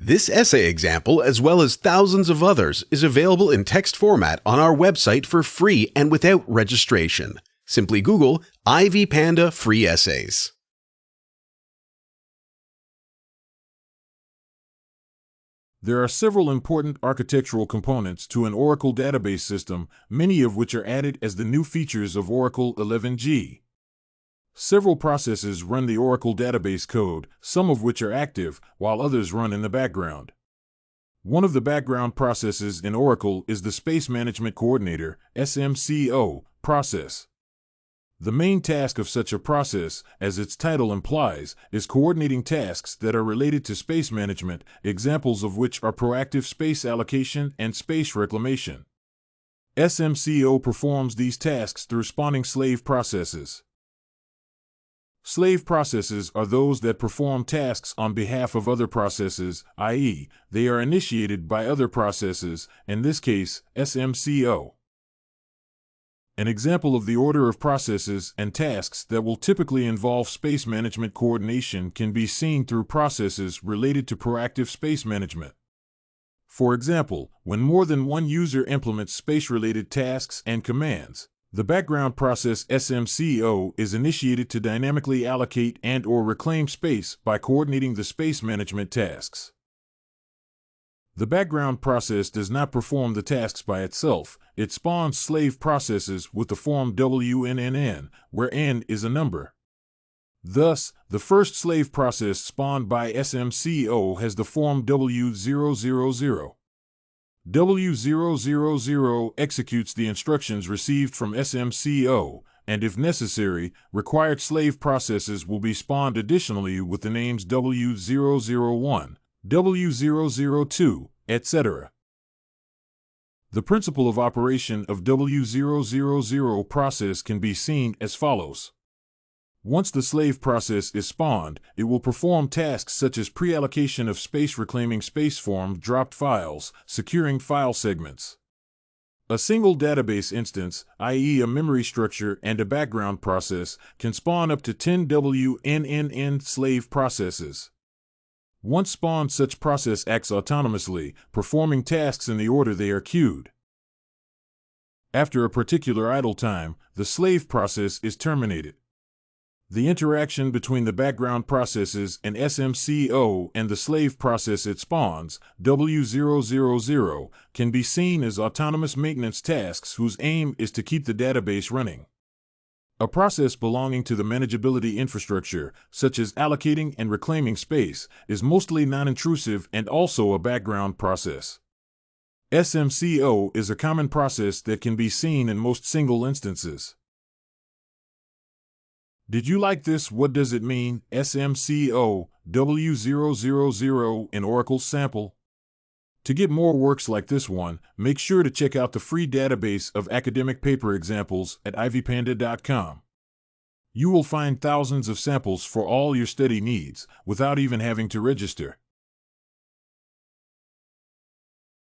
This essay example, as well as thousands of others, is available in text format on our website for free and without registration. Simply Google IvyPanda Free Essays. There are several important architectural components to an Oracle database system, many of which are added as the new features of Oracle 11G. Several processes run the Oracle database code, some of which are active, while others run in the background. One of the background processes in Oracle is the Space Management Coordinator, SMCO, process. The main task of such a process, as its title implies, is coordinating tasks that are related to space management, examples of which are proactive space allocation and space reclamation. SMCO performs these tasks through spawning slave processes. Slave processes are those that perform tasks on behalf of other processes, i.e., they are initiated by other processes, in this case, SMCO. An example of the order of processes and tasks that will typically involve space management coordination can be seen through processes related to proactive space management. For example, when more than one user implements space-related tasks and commands, the background process SMCO is initiated to dynamically allocate and/or reclaim space by coordinating the space management tasks. The background process does not perform the tasks by itself. It spawns slave processes with the form WNNN, where n is a number. Thus, the first slave process spawned by SMCO has the form W000. W000 executes the instructions received from SMCO, and if necessary, required slave processes will be spawned additionally with the names W001, W002, etc. The principle of operation of W000 process can be seen as follows. Once the slave process is spawned, it will perform tasks such as pre-allocation of space, reclaiming space-formed dropped files, securing file segments. A single database instance, i.e. a memory structure and a background process, can spawn up to 10 WNNN slave processes. Once spawned, such process acts autonomously, performing tasks in the order they are queued. After a particular idle time, the slave process is terminated. The interaction between the background processes and SMCO and the slave process it spawns, W000, can be seen as autonomous maintenance tasks whose aim is to keep the database running. A process belonging to the manageability infrastructure, such as allocating and reclaiming space, is mostly non-intrusive and also a background process. SMCO is a common process that can be seen in most single instances. Did you like this "What does it mean? SMCO, W000 in Oracle sample? To get more works like this one, make sure to check out the free database of academic paper examples at ivypanda.com. You will find thousands of samples for all your study needs, without even having to register.